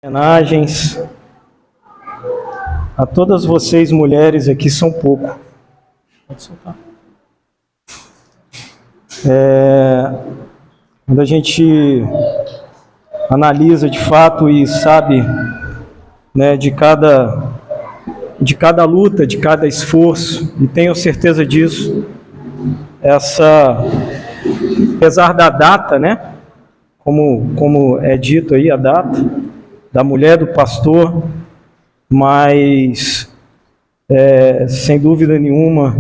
Homenagens a todas vocês mulheres aqui são pouco. Pode soltar. Quando a gente analisa de fato e sabe, né, de cada luta, de cada esforço, e tenho certeza disso, apesar da data, né, como é dito aí, a data da mulher do pastor, mas sem dúvida nenhuma,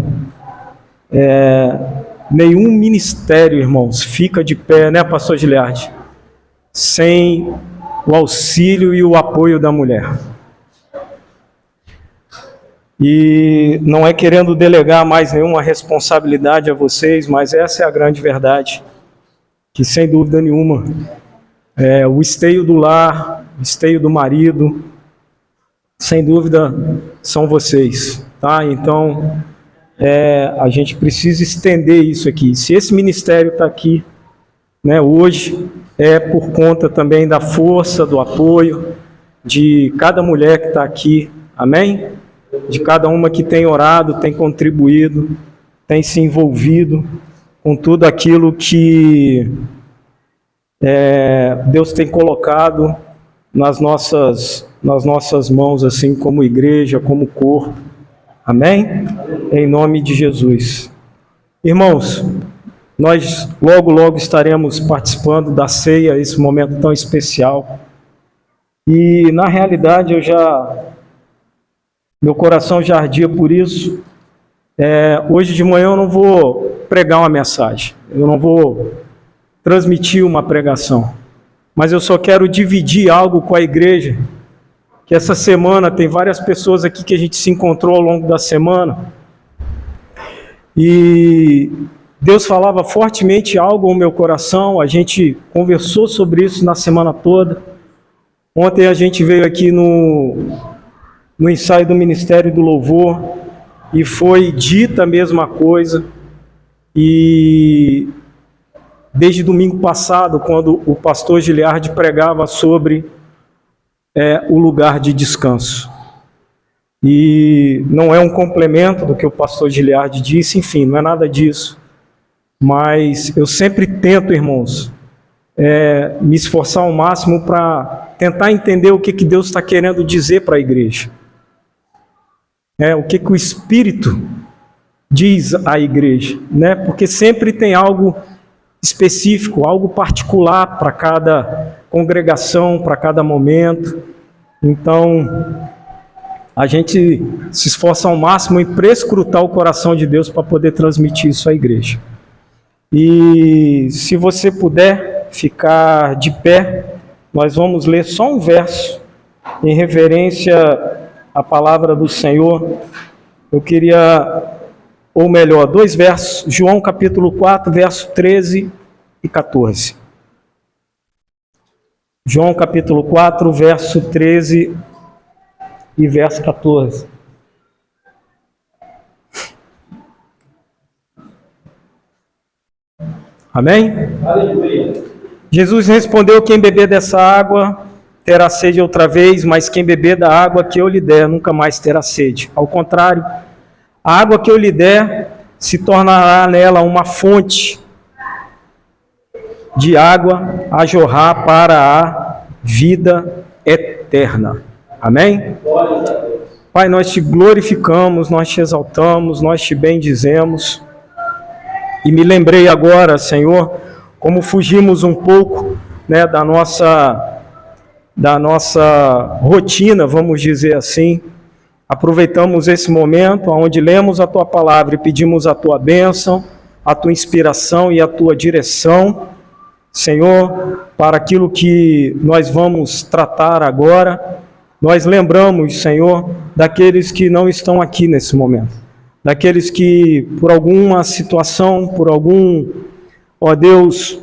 nenhum ministério, irmãos, fica de pé, né, pastor Giliardi, sem o auxílio e o apoio da mulher. E não é querendo delegar mais nenhuma responsabilidade a vocês, mas essa é a grande verdade, que sem dúvida nenhuma, o esteio do lar, o esteio do marido, sem dúvida são vocês, tá? Então, a gente precisa estender isso aqui. Se esse ministério está aqui, né, hoje, é por conta também da força, do apoio de cada mulher que está aqui, amém? De cada uma que tem orado, tem contribuído, tem se envolvido com tudo aquilo que Deus tem colocado nas nossas mãos, assim como igreja, como corpo. Amém? Em nome de Jesus. Irmãos, nós logo estaremos participando da ceia, esse momento tão especial. E na realidade meu coração já ardia por isso. Hoje de manhã eu não vou pregar uma mensagem, eu não vou transmitir uma pregação, mas eu só quero dividir algo com a igreja, que essa semana tem várias pessoas aqui que a gente se encontrou ao longo da semana, e Deus falava fortemente algo ao meu coração, a gente conversou sobre isso na semana toda. Ontem a gente veio aqui no ensaio do Ministério do Louvor, e foi dita a mesma coisa, e desde domingo passado, quando o pastor Giliardi pregava sobre o lugar de descanso. E não é um complemento do que o pastor Giliardi disse, enfim, não é nada disso. Mas eu sempre tento, irmãos, me esforçar ao máximo para tentar entender o que Deus está querendo dizer para a igreja. O que o Espírito diz à igreja, né? Porque sempre tem algo específico, algo particular para cada congregação, para cada momento. Então, a gente se esforça ao máximo em prescrutar o coração de Deus para poder transmitir isso à igreja. E se você puder ficar de pé, nós vamos ler só um verso em reverência à palavra do Senhor. Eu queria, ou melhor, 2 versos, João capítulo 4, verso 13 e 14. João capítulo 4, verso 13 e verso 14. Amém? Aleluia. Jesus respondeu: quem beber dessa água terá sede outra vez, mas quem beber da água que eu lhe der nunca mais terá sede. Ao contrário, a água que eu lhe der se tornará nela uma fonte de água a jorrar para a vida eterna. Amém? Pai, nós te glorificamos, nós te exaltamos, nós te bendizemos. E me lembrei agora, Senhor, como fugimos um pouco, né, da nossa rotina, vamos dizer assim. Aproveitamos esse momento onde lemos a Tua palavra e pedimos a Tua bênção, a Tua inspiração e a Tua direção, Senhor, para aquilo que nós vamos tratar agora. Nós lembramos, Senhor, daqueles que não estão aqui nesse momento, daqueles que por alguma situação, por algum, ó Deus,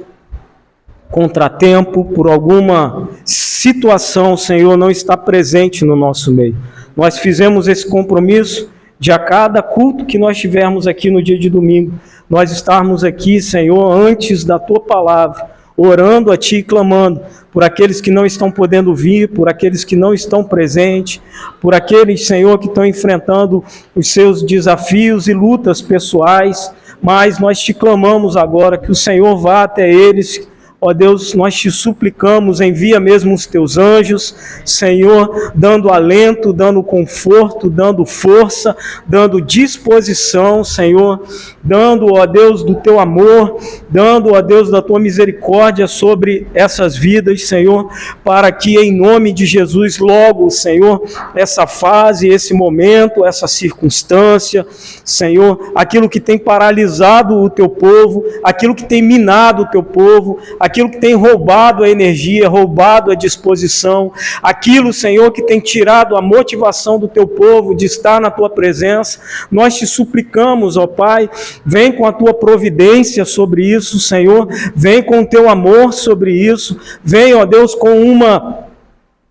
contratempo, por alguma situação, Senhor, não está presente no nosso meio. Nós fizemos esse compromisso de a cada culto que nós tivermos aqui no dia de domingo, nós estarmos aqui, Senhor, antes da Tua palavra, orando a Ti e clamando por aqueles que não estão podendo vir, por aqueles que não estão presentes, por aqueles, Senhor, que estão enfrentando os seus desafios e lutas pessoais, mas nós Te clamamos agora que o Senhor vá até eles. Ó Deus, nós Te suplicamos, envia mesmo os Teus anjos, Senhor, dando alento, dando conforto, dando força, dando disposição, Senhor, dando, ó Deus, do Teu amor, dando, ó Deus, da Tua misericórdia sobre essas vidas, Senhor, para que em nome de Jesus, logo, Senhor, essa fase, esse momento, essa circunstância, Senhor, aquilo que tem paralisado o Teu povo, aquilo que tem minado o Teu povo, aquilo que tem roubado a energia, roubado a disposição, aquilo, Senhor, que tem tirado a motivação do Teu povo de estar na Tua presença, nós Te suplicamos, ó Pai, vem com a Tua providência sobre isso, Senhor, vem com o Teu amor sobre isso, vem, ó Deus, com uma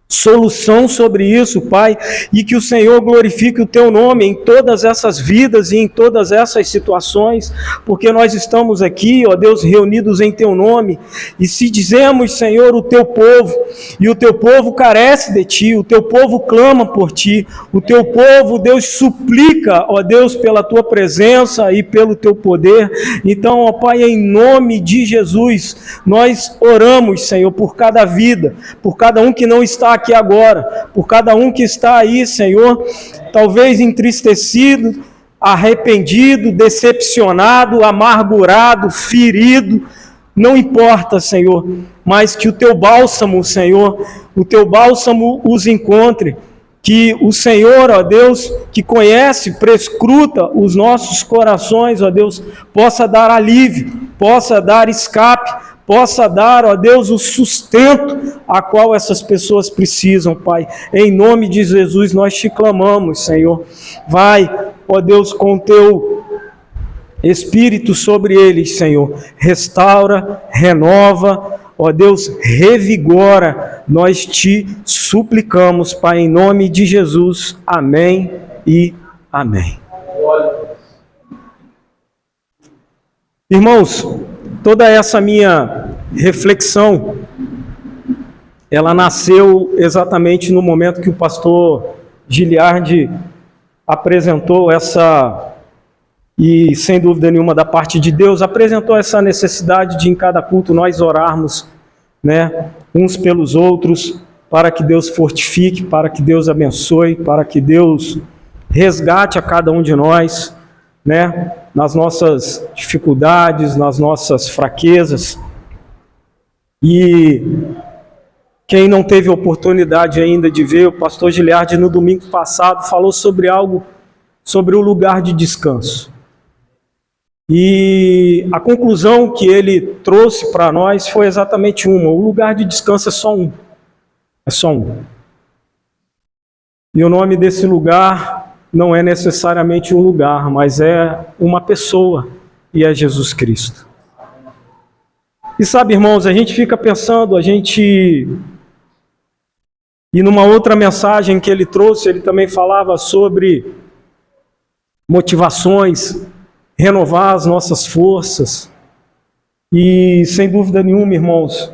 solução sobre isso, Pai, e que o Senhor glorifique o Teu nome em todas essas vidas e em todas essas situações, porque nós estamos aqui, ó Deus, reunidos em Teu nome, e se dizemos, Senhor, o Teu povo, e o Teu povo carece de Ti, o Teu povo clama por Ti, o Teu povo, Deus, suplica, ó Deus, pela Tua presença e pelo Teu poder. Então, ó Pai, em nome de Jesus, nós oramos, Senhor, por cada vida, por cada um que não está aqui agora, por cada um que está aí, Senhor, talvez entristecido, arrependido, decepcionado, amargurado, ferido, não importa, Senhor, mas que o Teu bálsamo, Senhor, o Teu bálsamo os encontre, que o Senhor, ó Deus, que conhece, prescruta os nossos corações, ó Deus, possa dar alívio, possa dar escape, possa dar, ó Deus, o sustento a qual essas pessoas precisam, Pai. Em nome de Jesus nós Te clamamos, Senhor. Vai, ó Deus, com o Teu Espírito sobre eles, Senhor. Restaura, renova, ó Deus, revigora. Nós Te suplicamos, Pai, em nome de Jesus. Amém e amém. Irmãos, toda essa minha reflexão, ela nasceu exatamente no momento que o pastor Giliardi apresentou essa, e sem dúvida nenhuma da parte de Deus, apresentou essa necessidade de em cada culto nós orarmos, né, uns pelos outros, para que Deus fortifique, para que Deus abençoe, para que Deus resgate a cada um de nós, né, nas nossas dificuldades, nas nossas fraquezas. E quem não teve oportunidade ainda de ver, o pastor Giliardi no domingo passado falou sobre algo, sobre o lugar de descanso. E a conclusão que ele trouxe para nós foi exatamente uma: o lugar de descanso é só um. É só um. E o nome desse lugar não é necessariamente um lugar, mas é uma pessoa, e é Jesus Cristo. E sabe, irmãos, a gente fica pensando, e numa outra mensagem que ele trouxe, ele também falava sobre motivações, renovar as nossas forças. E sem dúvida nenhuma, irmãos,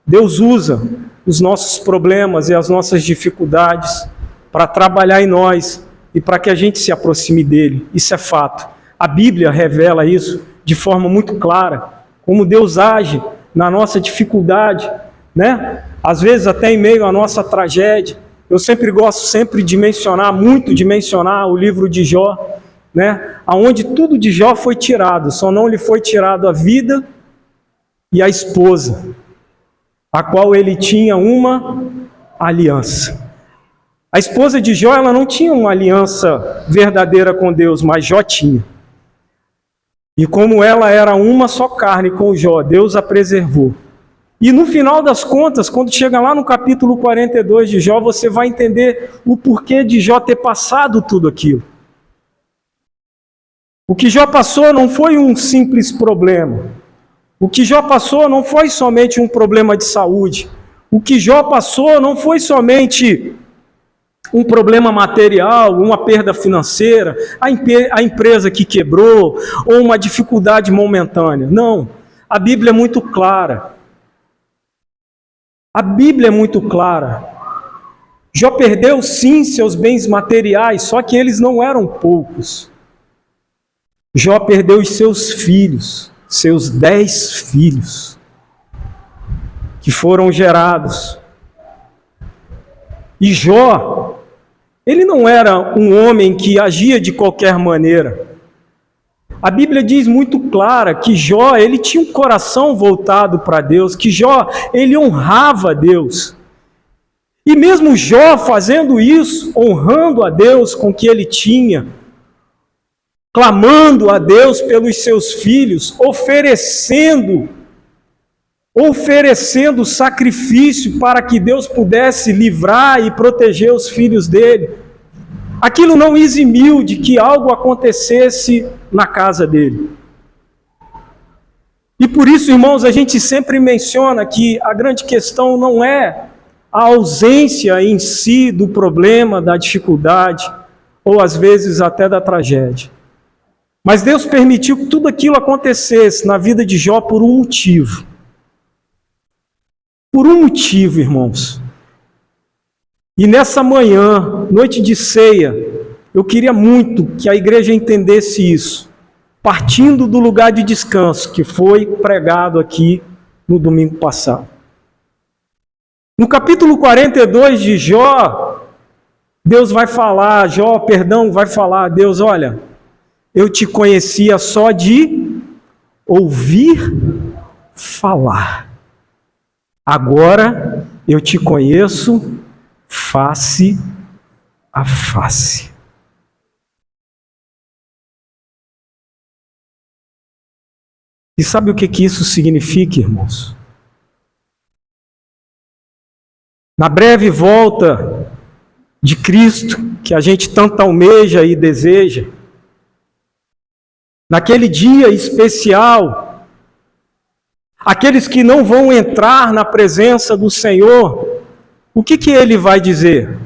Deus usa os nossos problemas e as nossas dificuldades para trabalhar em nós e para que a gente se aproxime dele. Isso é fato. A Bíblia revela isso de forma muito clara, como Deus age na nossa dificuldade, né? Às vezes até em meio à nossa tragédia. Eu sempre gosto de mencionar o livro de Jó, né? Onde tudo de Jó foi tirado, só não lhe foi tirado a vida e a esposa, a qual ele tinha uma aliança. A esposa de Jó, ela não tinha uma aliança verdadeira com Deus, mas Jó tinha. E como ela era uma só carne com Jó, Deus a preservou. E no final das contas, quando chega lá no capítulo 42 de Jó, você vai entender o porquê de Jó ter passado tudo aquilo. O que Jó passou não foi um simples problema. O que Jó passou não foi somente um problema de saúde. O que Jó passou não foi somente um problema material, uma perda financeira, a empresa que quebrou, ou uma dificuldade momentânea. Não, a Bíblia é muito clara. A Bíblia é muito clara. Jó perdeu sim seus bens materiais, só que eles não eram poucos. Jó perdeu os seus filhos, seus 10 filhos, que foram gerados. E Jó, ele não era um homem que agia de qualquer maneira. A Bíblia diz muito clara que Jó, ele tinha um coração voltado para Deus, que Jó, ele honrava a Deus. E mesmo Jó fazendo isso, honrando a Deus com o que ele tinha, clamando a Deus pelos seus filhos, oferecendo sacrifício para que Deus pudesse livrar e proteger os filhos dele, aquilo não eximiu de que algo acontecesse na casa dele. E por isso, irmãos, a gente sempre menciona que a grande questão não é a ausência em si do problema, da dificuldade, ou às vezes até da tragédia. Mas Deus permitiu que tudo aquilo acontecesse na vida de Jó por um motivo. Por um motivo, irmãos. E nessa manhã, noite de ceia, eu queria muito que a igreja entendesse isso, partindo do lugar de descanso que foi pregado aqui no domingo passado. No capítulo 42 de Jó, Deus vai falar, vai falar, Deus, olha, eu te conhecia só de ouvir falar. Agora eu te conheço face a face. E sabe o que isso significa, irmãos? Na breve volta de Cristo, que a gente tanto almeja e deseja, naquele dia especial, aqueles que não vão entrar na presença do Senhor, o que ele vai dizer?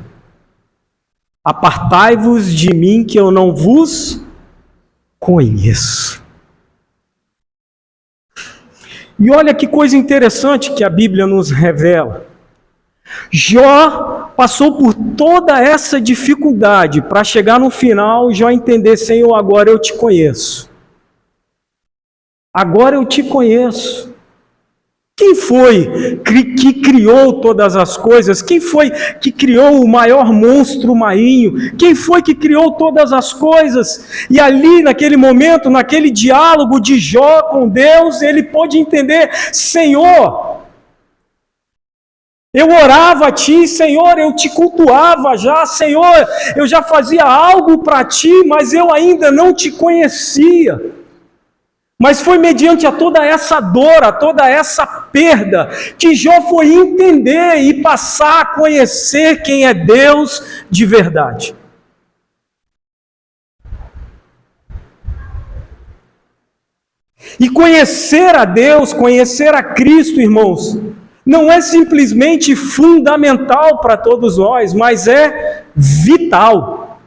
Apartai-vos de mim que eu não vos conheço. E olha que coisa interessante que a Bíblia nos revela. Jó passou por toda essa dificuldade para chegar no final, Jó entender, Senhor, agora eu te conheço. Agora eu te conheço. Quem foi que criou todas as coisas? Quem foi que criou o maior monstro marinho? Quem foi que criou todas as coisas? E ali, naquele momento, naquele diálogo de Jó com Deus, ele pôde entender, Senhor, eu orava a Ti, Senhor, eu te cultuava já, Senhor, eu já fazia algo para Ti, mas eu ainda não te conhecia. Mas foi mediante a toda essa dor, a toda essa perda, que Jó foi entender e passar a conhecer quem é Deus de verdade. E conhecer a Deus, conhecer a Cristo, irmãos, não é simplesmente fundamental para todos nós, mas é vital.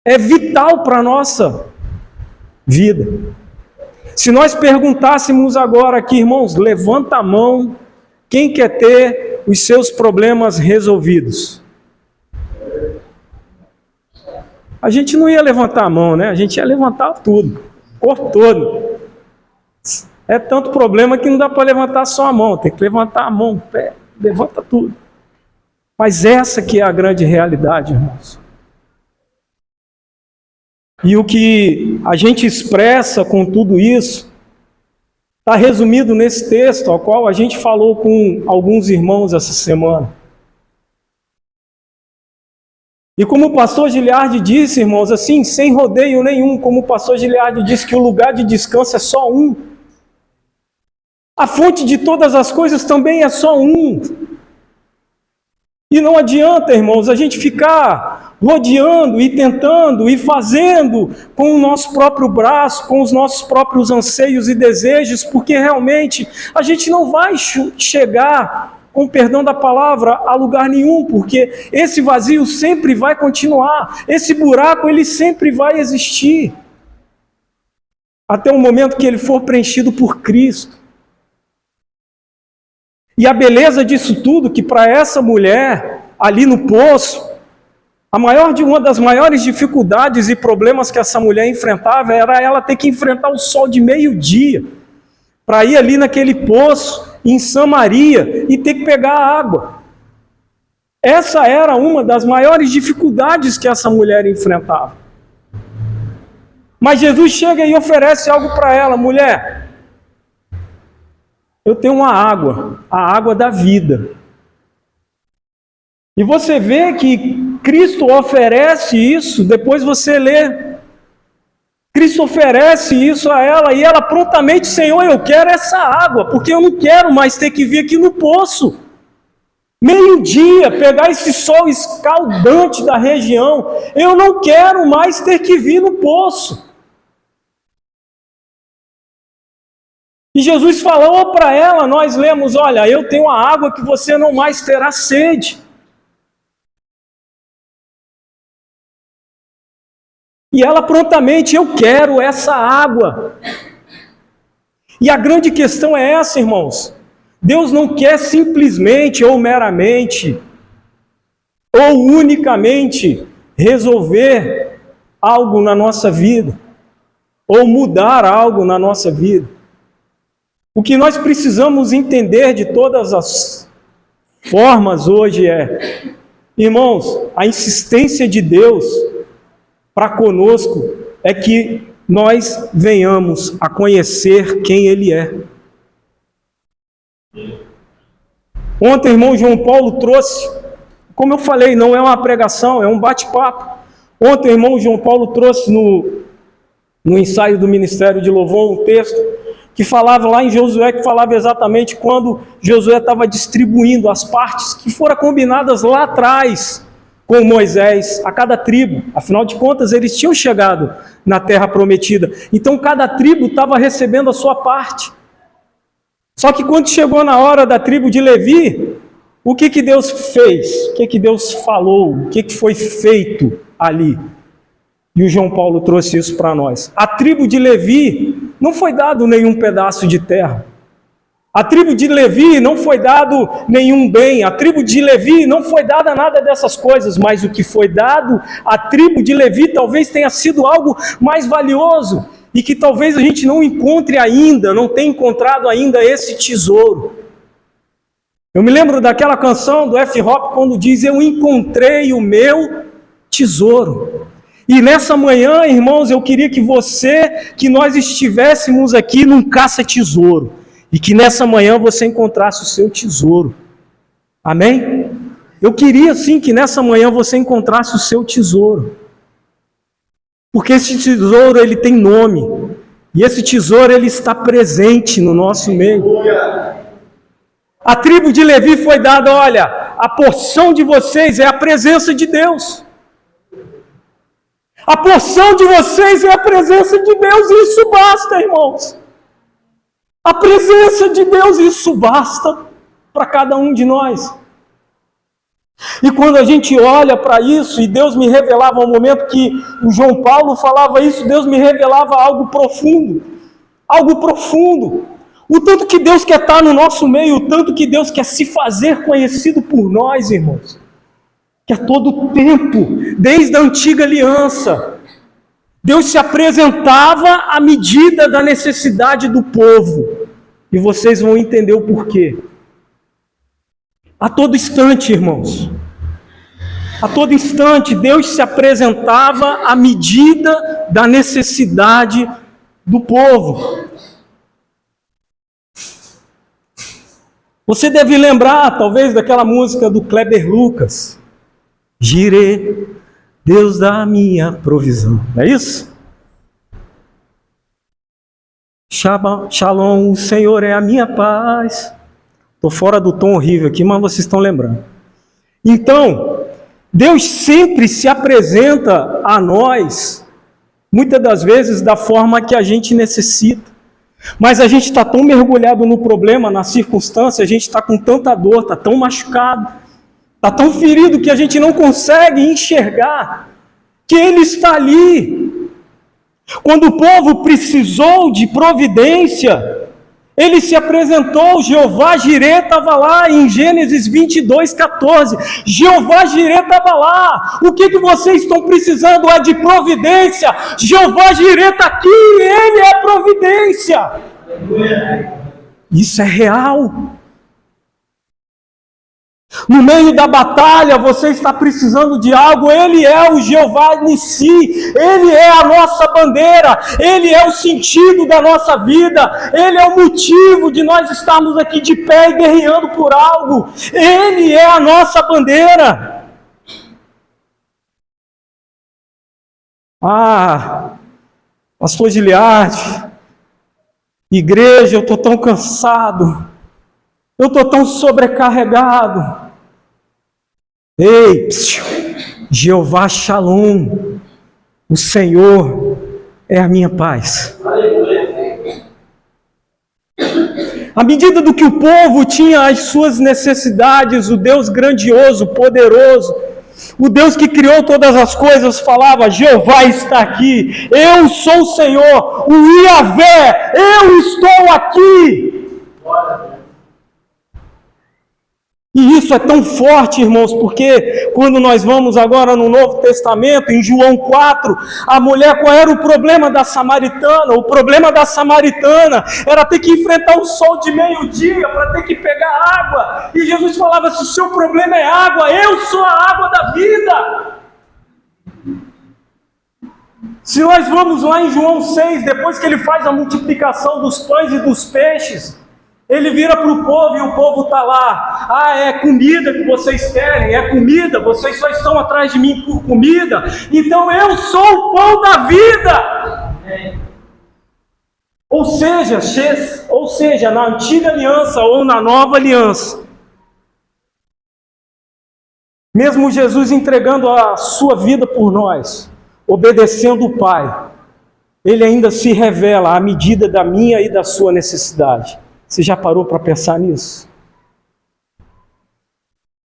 É vital para a nossa vida. Se nós perguntássemos agora aqui, irmãos, levanta a mão, quem quer ter os seus problemas resolvidos? A gente não ia levantar a mão, né? A gente ia levantar tudo, o corpo todo. É tanto problema que não dá para levantar só a mão, tem que levantar a mão, o pé, levanta tudo. Mas essa que é a grande realidade, irmãos. E o que a gente expressa com tudo isso está resumido nesse texto, ao qual a gente falou com alguns irmãos essa semana. E como o pastor Giliardi disse, irmãos, assim, sem rodeio nenhum, como o pastor Giliardi disse que o lugar de descanso é só um. A fonte de todas as coisas também é só um. E não adianta, irmãos, a gente ficar rodeando e tentando e fazendo com o nosso próprio braço, com os nossos próprios anseios e desejos, porque realmente a gente não vai chegar, com perdão da palavra, a lugar nenhum, porque esse vazio sempre vai continuar, esse buraco ele sempre vai existir, até o momento que ele for preenchido por Cristo. E a beleza disso tudo, que para essa mulher, ali no poço, uma das maiores dificuldades e problemas que essa mulher enfrentava era ela ter que enfrentar o sol de meio-dia, para ir ali naquele poço, em Samaria, e ter que pegar água. Essa era uma das maiores dificuldades que essa mulher enfrentava. Mas Jesus chega e oferece algo para ela: mulher, eu tenho uma água, a água da vida. E você vê que Cristo oferece isso, depois você lê. Cristo oferece isso a ela e ela prontamente: Senhor, eu quero essa água, porque eu não quero mais ter que vir aqui no poço. Meio-dia, pegar esse sol escaldante da região, eu não quero mais ter que vir no poço. E Jesus falou para ela, nós lemos: olha, eu tenho a água que você não mais terá sede. E ela prontamente: eu quero essa água. E a grande questão é essa, irmãos. Deus não quer simplesmente ou meramente ou unicamente resolver algo na nossa vida ou mudar algo na nossa vida. O que nós precisamos entender de todas as formas hoje é, irmãos, a insistência de Deus para conosco é que nós venhamos a conhecer quem Ele é. Ontem, irmão João Paulo trouxe, como eu falei, não é uma pregação, é um bate-papo. Ontem, o irmão João Paulo trouxe no ensaio do Ministério de Louvor um texto que falava lá em Josué, que falava exatamente quando Josué estava distribuindo as partes que foram combinadas lá atrás com Moisés, a cada tribo. Afinal de contas, eles tinham chegado na terra prometida. Então, cada tribo estava recebendo a sua parte. Só que quando chegou na hora da tribo de Levi, o que Deus fez? O que Deus falou? O que foi feito ali? E o João Paulo trouxe isso para nós. A tribo de Levi não foi dado nenhum pedaço de terra. A tribo de Levi não foi dado nenhum bem. A tribo de Levi não foi dada nada dessas coisas. Mas o que foi dado à tribo de Levi talvez tenha sido algo mais valioso. E que talvez a gente não encontre ainda, não tenha encontrado ainda esse tesouro. Eu me lembro daquela canção do F-Hop quando diz: eu encontrei o meu tesouro. E nessa manhã, irmãos, eu queria que nós estivéssemos aqui num caça-tesouro. E que nessa manhã você encontrasse o seu tesouro. Amém? Eu queria sim que nessa manhã você encontrasse o seu tesouro. Porque esse tesouro, ele tem nome. E esse tesouro, ele está presente no nosso meio. A tribo de Levi foi dada: olha, a porção de vocês é a presença de Deus. A porção de vocês é a presença de Deus, e isso basta, irmãos. A presença de Deus, isso basta para cada um de nós. E quando a gente olha para isso, e Deus me revelava, um momento que o João Paulo falava isso, Deus me revelava algo profundo. Algo profundo. O tanto que Deus quer estar no nosso meio, o tanto que Deus quer se fazer conhecido por nós, irmãos. Que a todo tempo, desde a antiga aliança, Deus se apresentava à medida da necessidade do povo. E vocês vão entender o porquê. A todo instante, irmãos. A todo instante, Deus se apresentava à medida da necessidade do povo. Você deve lembrar, talvez, daquela música do Kleber Lucas. Jirê, Deus da minha provisão. Não é isso? Shalom, o Senhor é a minha paz. Estou fora do tom horrível aqui, mas vocês estão lembrando. Então, Deus sempre se apresenta a nós, muitas das vezes da forma que a gente necessita. Mas a gente está tão mergulhado no problema, na circunstância, a gente está com tanta dor, está tão machucado, está tão ferido que a gente não consegue enxergar que Ele está ali. Quando o povo precisou de providência, Ele se apresentou, Jeová Jireh estava lá em Gênesis 22:14. Jeová Jireh estava lá. O que vocês estão precisando é de providência. Jeová Jireh está aqui, Ele é a providência. Isso é real. No meio da batalha, você está precisando de algo, Ele é o Jeová Nissi, Ele é a nossa bandeira, Ele é o sentido da nossa vida, Ele é o motivo de nós estarmos aqui de pé e guerreando por algo, Ele é a nossa bandeira. Pastor Giliardi, igreja, eu estou tão cansado, eu estou tão sobrecarregado. Ei, Jeová Shalom, o Senhor é a minha paz. À medida do que o povo tinha as suas necessidades, o Deus grandioso, poderoso, o Deus que criou todas as coisas falava: Jeová está aqui, eu sou o Senhor, o Iavé, eu estou aqui. E isso é tão forte, irmãos, porque quando nós vamos agora no Novo Testamento, em João 4, a mulher, qual era o problema da samaritana? O problema da samaritana era ter que enfrentar o sol de meio-dia para ter que pegar água. E Jesus falava: se o seu problema é água, eu sou a água da vida. Se nós vamos lá em João 6, depois que ele faz a multiplicação dos pães e dos peixes, ele vira para o povo e o povo está lá: é comida que vocês querem, é comida, vocês só estão atrás de mim por comida, então eu sou o pão da vida. Ou seja, na antiga aliança ou na nova aliança, mesmo Jesus entregando a sua vida por nós, obedecendo o Pai, Ele ainda se revela à medida da minha e da sua necessidade. Você já parou para pensar nisso?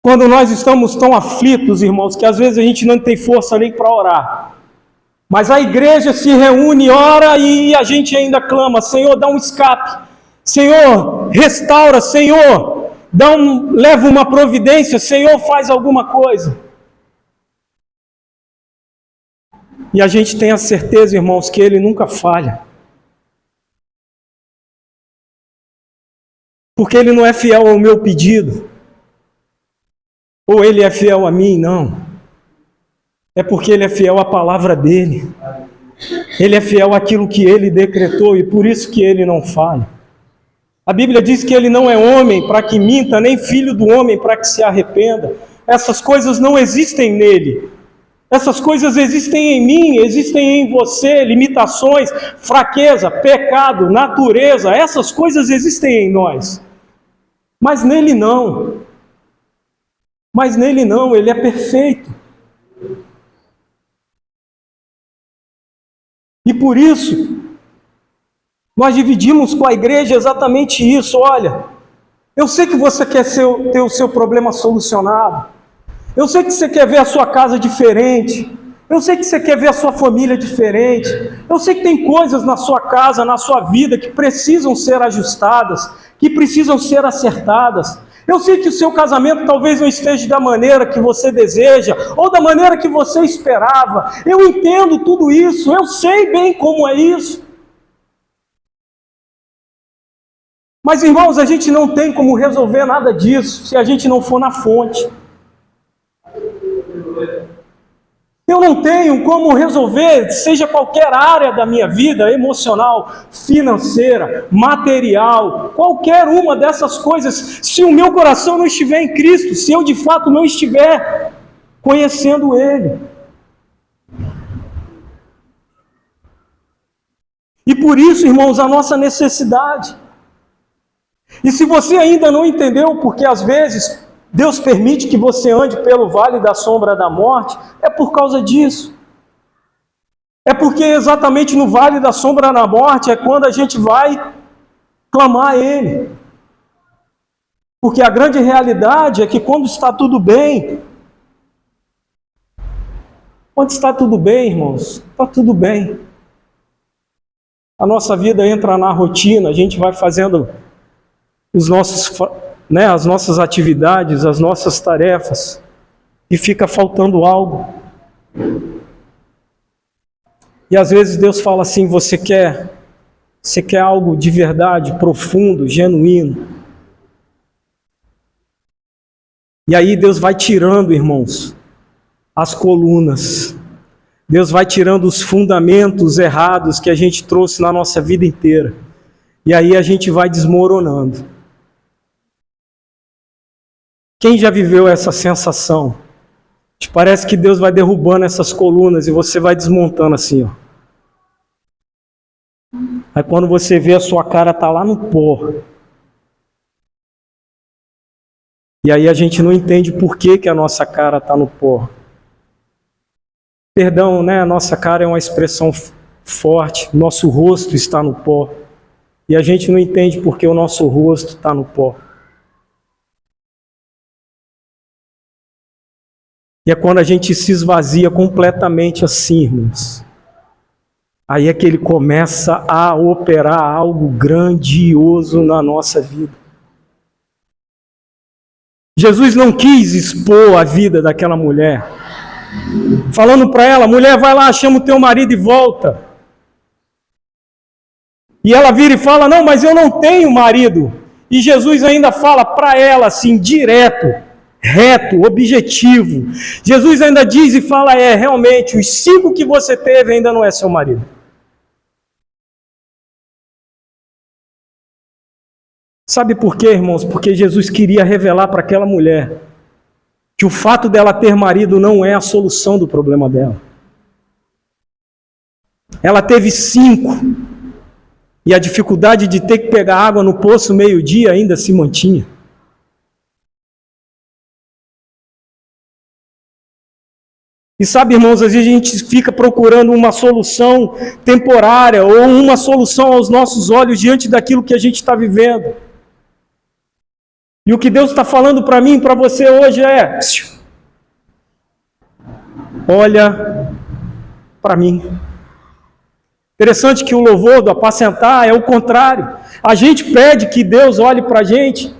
Quando nós estamos tão aflitos, irmãos, que às vezes a gente não tem força nem para orar, mas a igreja se reúne, ora e a gente ainda clama: Senhor, dá um escape, Senhor, restaura, Senhor, leva uma providência, Senhor, faz alguma coisa. E a gente tem a certeza, irmãos, que Ele nunca falha. Porque Ele não é fiel ao meu pedido, ou Ele é fiel a mim, não. É porque Ele é fiel à palavra dEle. Ele é fiel àquilo que Ele decretou, e por isso que Ele não falha. A Bíblia diz que Ele não é homem para que minta, nem filho do homem para que se arrependa. Essas coisas não existem nele. Essas coisas existem em mim, existem em você, limitações, fraqueza, pecado, natureza, essas coisas existem em nós. Mas nele não. Mas nele não, Ele é perfeito. E por isso, nós dividimos com a igreja exatamente isso. Olha, eu sei que você quer ter o seu problema solucionado. Eu sei que você quer ver a sua casa diferente. Eu sei que você quer ver a sua família diferente. Eu sei que tem coisas na sua casa, na sua vida, que precisam ser ajustadas, que precisam ser acertadas. Eu sei que o seu casamento talvez não esteja da maneira que você deseja, ou da maneira que você esperava. Eu entendo tudo isso, eu sei bem como é isso. Mas, irmãos, a gente não tem como resolver nada disso se a gente não for na fonte. Eu não tenho como resolver, seja qualquer área da minha vida, emocional, financeira, material, qualquer uma dessas coisas, se o meu coração não estiver em Cristo, se eu de fato não estiver conhecendo Ele. E por isso, irmãos, a nossa necessidade. E se você ainda não entendeu, porque às vezes Deus permite que você ande pelo vale da sombra da morte, é por causa disso. É porque exatamente no vale da sombra da morte é quando a gente vai clamar a Ele. Porque a grande realidade é que quando está tudo bem, irmãos, está tudo bem. A nossa vida entra na rotina, a gente vai fazendo as nossas atividades, as nossas tarefas, e fica faltando algo. E às vezes Deus fala assim: você quer algo de verdade, profundo, genuíno. E aí Deus vai tirando, irmãos, as colunas. Deus vai tirando os fundamentos errados que a gente trouxe na nossa vida inteira. E aí a gente vai desmoronando. Quem já viveu essa sensação? Parece que Deus vai derrubando essas colunas e você vai desmontando assim, ó. Aí quando você vê, a sua cara tá lá no pó. E aí a gente não entende por que a nossa cara tá no pó. Perdão, né? A nossa cara é uma expressão forte, nosso rosto está no pó. E a gente não entende por que o nosso rosto está no pó. E é quando a gente se esvazia completamente assim, irmãos. Aí é que Ele começa a operar algo grandioso na nossa vida. Jesus não quis expor a vida daquela mulher, falando para ela: mulher, vai lá, chama o teu marido e volta. E ela vira e fala: não, mas eu não tenho marido. E Jesus ainda fala para ela assim, direto, reto, objetivo. Jesus ainda diz e fala: realmente, os 5 que você teve ainda não é seu marido. Sabe por quê, irmãos? Porque Jesus queria revelar para aquela mulher que o fato dela ter marido não é a solução do problema dela. Ela teve 5, e a dificuldade de ter que pegar água no poço meio-dia ainda se mantinha. E sabe, irmãos, às vezes a gente fica procurando uma solução temporária ou uma solução aos nossos olhos diante daquilo que a gente está vivendo. E o que Deus está falando para mim e para você hoje é: olha para mim. Interessante que o louvor do apacentar é o contrário. A gente pede que Deus olhe para a gente.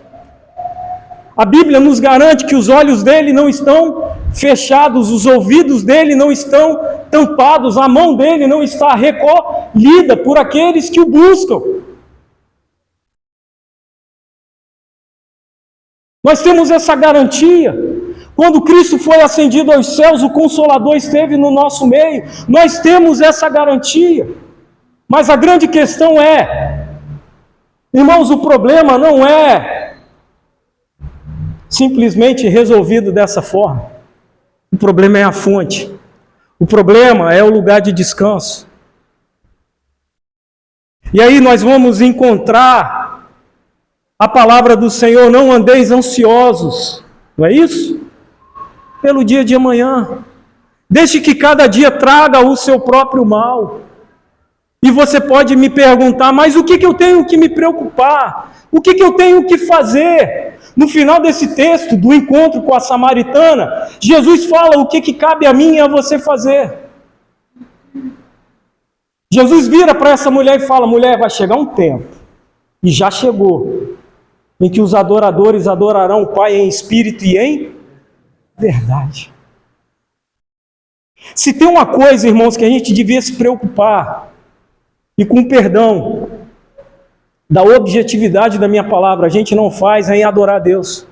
A Bíblia nos garante que os olhos dele não estão fechados, os ouvidos dele não estão tampados, a mão dele não está recolhida por aqueles que o buscam. Nós temos essa garantia. Quando Cristo foi ascendido aos céus, o Consolador esteve no nosso meio. Nós temos essa garantia. Mas a grande questão é, irmãos, o problema não é simplesmente resolvido dessa forma. O problema é a fonte. O problema é o lugar de descanso. E aí nós vamos encontrar a palavra do Senhor: não andeis ansiosos, não é isso? Pelo dia de amanhã. Deixe que cada dia traga o seu próprio mal. E você pode me perguntar: mas o que eu tenho que me preocupar? O que eu tenho que fazer? No final desse texto, do encontro com a samaritana, Jesus fala o que cabe a mim e a você fazer. Jesus vira para essa mulher e fala: mulher, vai chegar um tempo, e já chegou, em que os adoradores adorarão o Pai em espírito e em verdade. Se tem uma coisa, irmãos, que a gente devia se preocupar, e com perdão da objetividade da minha palavra, a gente não faz em adorar a Deus.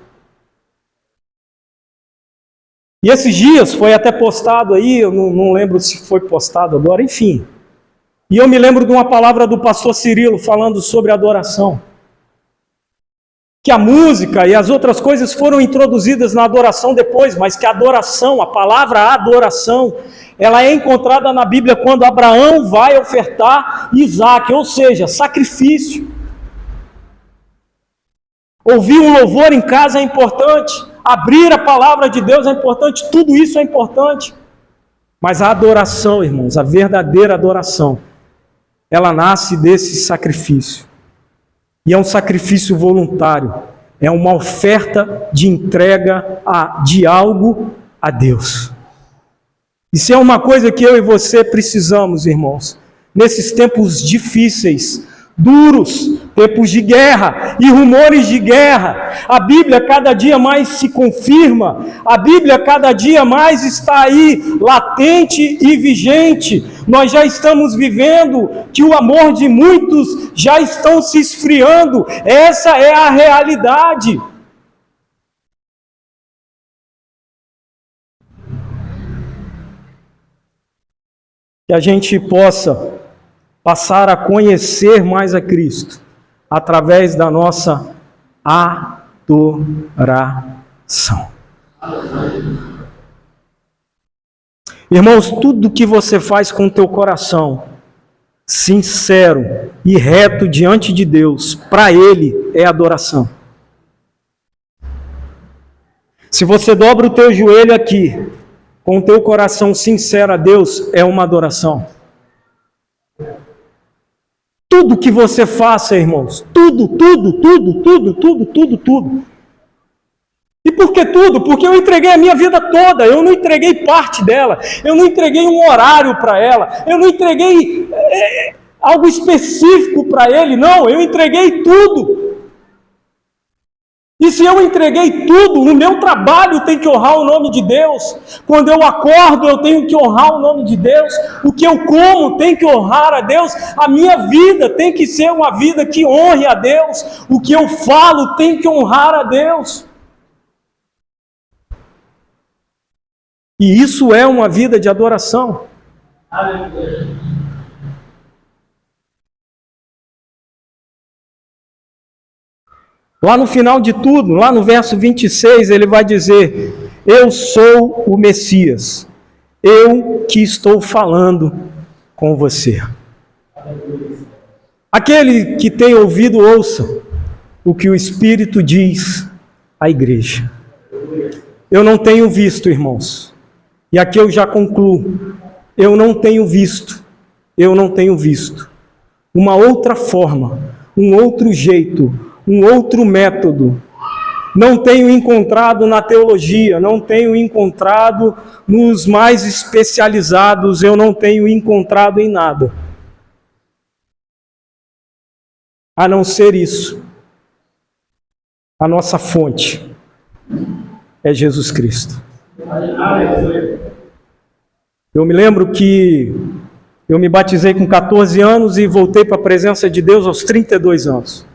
E esses dias foi até postado aí, eu não lembro se foi postado agora, enfim. E eu me lembro de uma palavra do pastor Cirilo falando sobre adoração. Que a música e as outras coisas foram introduzidas na adoração depois, mas que a adoração, a palavra adoração, ela é encontrada na Bíblia quando Abraão vai ofertar Isaac, ou seja, sacrifício. Ouvir um louvor em casa é importante, abrir a palavra de Deus é importante, tudo isso é importante. Mas a adoração, irmãos, a verdadeira adoração, ela nasce desse sacrifício. E é um sacrifício voluntário, é uma oferta de entrega de algo a Deus. Isso é uma coisa que eu e você precisamos, irmãos, nesses tempos difíceis, duros, tempos de guerra e rumores de guerra. A Bíblia cada dia mais se confirma, a Bíblia cada dia mais está aí, latente e vigente. Nós já estamos vivendo que o amor de muitos já estão se esfriando. Essa é a realidade. Que a gente possa passar a conhecer mais a Cristo através da nossa adoração. Irmãos, tudo que você faz com o teu coração, sincero e reto diante de Deus, para Ele é adoração. Se você dobra o teu joelho aqui, com o teu coração sincero a Deus, é uma adoração. Tudo que você faça, irmãos, tudo. E por que tudo? Porque eu entreguei a minha vida toda, eu não entreguei parte dela, eu não entreguei um horário para ela, eu não entreguei algo específico para Ele, não, eu entreguei tudo. E se eu entreguei tudo, o meu trabalho tem que honrar o nome de Deus. Quando eu acordo, eu tenho que honrar o nome de Deus. O que eu como tem que honrar a Deus. A minha vida tem que ser uma vida que honre a Deus. O que eu falo tem que honrar a Deus. E isso é uma vida de adoração. Aleluia. Lá no final de tudo, lá no verso 26, ele vai dizer: eu sou o Messias, eu que estou falando com você. Aquele que tem ouvido, ouça o que o Espírito diz à igreja. Eu não tenho visto, irmãos, e aqui eu já concluo, eu não tenho visto uma outra forma, um outro jeito, um outro método. Não tenho encontrado na teologia, não tenho encontrado nos mais especializados, eu não tenho encontrado em nada, a não ser isso. A nossa fonte é Jesus Cristo. Eu me lembro que eu me batizei com 14 anos e voltei para a presença de Deus aos 32 anos.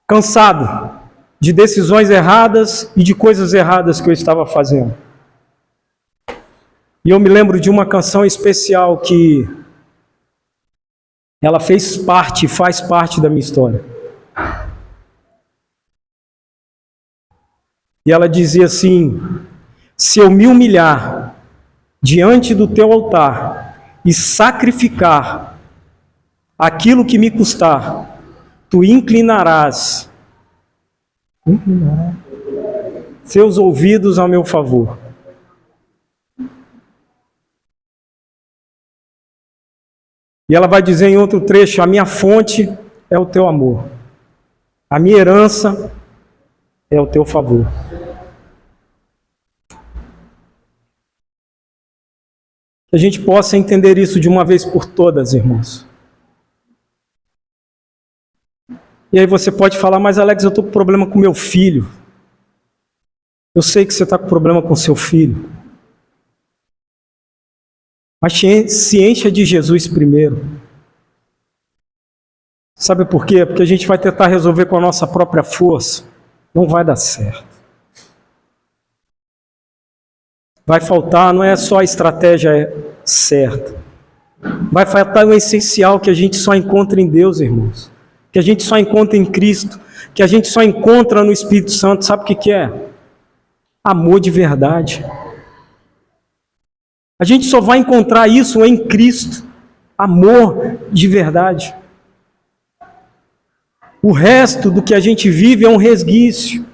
Cansado de decisões erradas e de coisas erradas que eu estava fazendo. E eu me lembro de uma canção especial que ela faz parte da minha história. E ela dizia assim: se eu me humilhar diante do teu altar e sacrificar aquilo que me custar, tu inclinarás seus ouvidos ao meu favor. E ela vai dizer em outro trecho: a minha fonte é o teu amor, a minha herança é o teu favor. Que a gente possa entender isso de uma vez por todas, irmãos. E aí você pode falar: mas Alex, eu estou com problema com meu filho. Eu sei que você está com problema com seu filho. Mas se encha de Jesus primeiro. Sabe por quê? Porque a gente vai tentar resolver com a nossa própria força. Não vai dar certo. Vai faltar, não é só a estratégia certa. Vai faltar o essencial que a gente só encontra em Deus, irmãos. Que a gente só encontra em Cristo. Que a gente só encontra no Espírito Santo. Sabe o que é? Amor de verdade. A gente só vai encontrar isso em Cristo. Amor de verdade. O resto do que a gente vive é um resquício.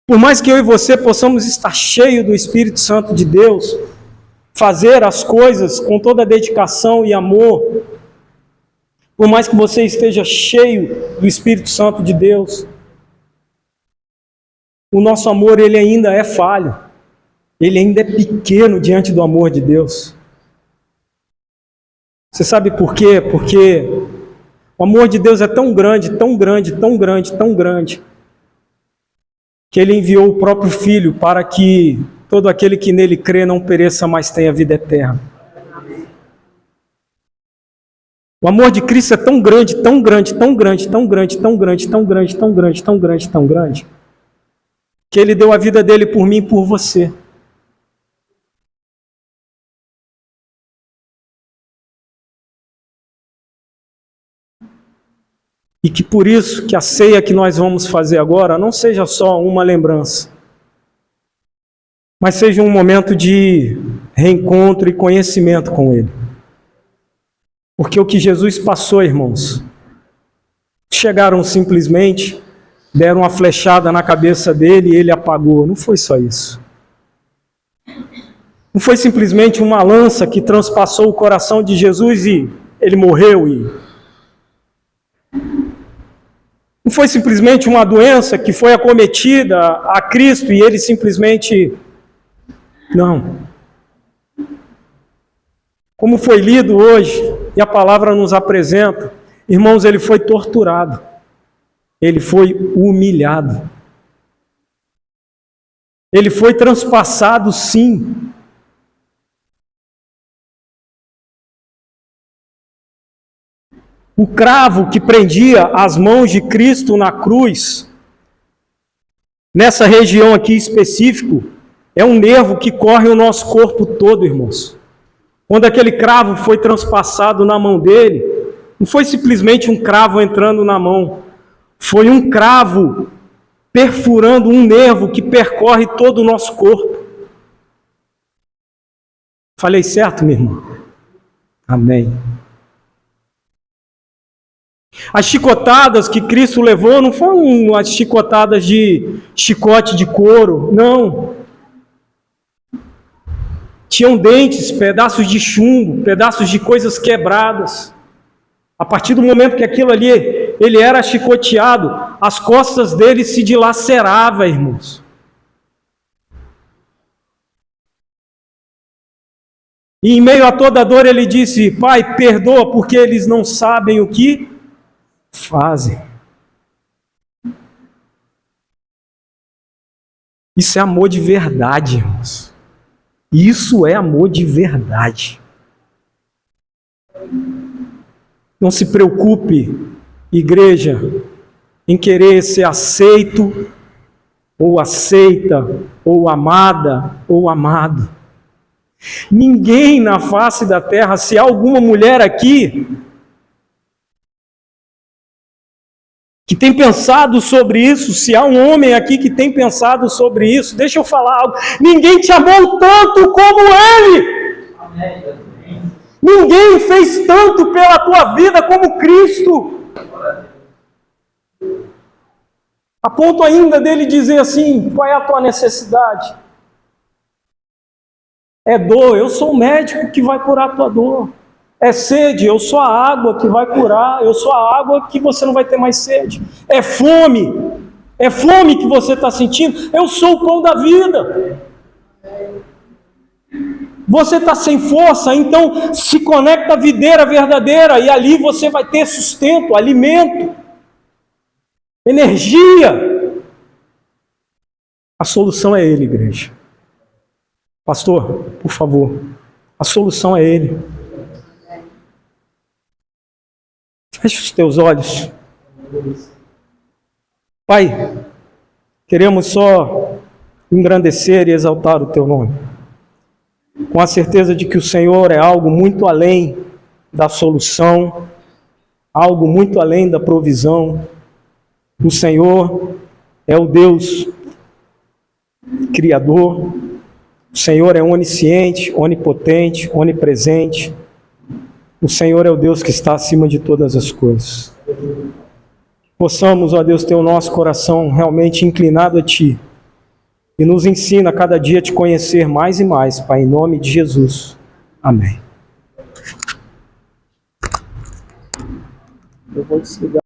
Por mais que eu e você possamos estar cheios do Espírito Santo de Deus, fazer as coisas com toda a dedicação e amor, por mais que você esteja cheio do Espírito Santo de Deus, O nosso amor, ele ainda é falho. Ele ainda é pequeno diante do amor de Deus. Você sabe por quê? Porque o amor de Deus é tão grande, tão grande, tão grande, tão grande, que Ele enviou o próprio Filho para que todo aquele que nele crê não pereça, mas tenha vida eterna. O amor de Cristo é tão grande, tão grande, tão grande, tão grande, tão grande, tão grande, tão grande, tão grande, tão grande, que Ele deu a vida dele por mim e por você. E que por isso que a ceia que nós vamos fazer agora não seja só uma lembrança, mas seja um momento de reencontro e conhecimento com Ele. Porque o que Jesus passou, irmãos, chegaram simplesmente, deram uma flechada na cabeça dele e ele apagou. Não foi só isso. Não foi simplesmente uma lança que transpassou o coração de Jesus e ele morreu. Não foi simplesmente uma doença que foi acometida a Cristo e ele simplesmente... Não. Como foi lido hoje, e a palavra nos apresenta, irmãos, ele foi torturado, ele foi humilhado, ele foi transpassado, sim. O cravo que prendia as mãos de Cristo na cruz, nessa região aqui específico, é um nervo que corre o nosso corpo todo, irmãos. Quando aquele cravo foi transpassado na mão dele, não foi simplesmente um cravo entrando na mão, foi um cravo perfurando um nervo que percorre todo o nosso corpo. Falei certo, minha irmã? Amém. As chicotadas que Cristo levou não foram as chicotadas de chicote de couro, não. Tinham dentes, pedaços de chumbo, pedaços de coisas quebradas. A partir do momento que aquilo ali, ele era chicoteado, as costas dele se dilaceravam, irmãos. E em meio a toda a dor ele disse: Pai, perdoa porque eles não sabem o que fazem. Isso é amor de verdade, irmãos. Isso é amor de verdade. Não se preocupe, igreja, em querer ser aceito, ou aceita, ou amada, ou amado. Ninguém na face da terra, se há alguma mulher aqui que tem pensado sobre isso, se há um homem aqui que tem pensado sobre isso, deixa eu falar algo. Ninguém te amou tanto como Ele. Amém. Ninguém fez tanto pela tua vida como Cristo. A ponto ainda dele dizer assim: qual é a tua necessidade? É dor, eu sou o médico que vai curar a tua dor. É sede, eu sou a água que vai curar, eu sou a água que você não vai ter mais sede. É fome que você está sentindo, eu sou o pão da vida. Você está sem força, então se conecta à videira verdadeira e ali você vai ter sustento, alimento, energia. A solução é Ele, igreja. Pastor, por favor, a solução é Ele. Feche os teus olhos. Pai, queremos só engrandecer e exaltar o Teu nome, com a certeza de que o Senhor é algo muito além da solução, algo muito além da provisão. O Senhor é o Deus Criador, o Senhor é onisciente, onipotente, onipresente. O Senhor é o Deus que está acima de todas as coisas. Possamos, ó Deus, ter o nosso coração realmente inclinado a Ti. E nos ensina a cada dia a Te conhecer mais e mais, Pai, em nome de Jesus. Amém. Eu vou desligar.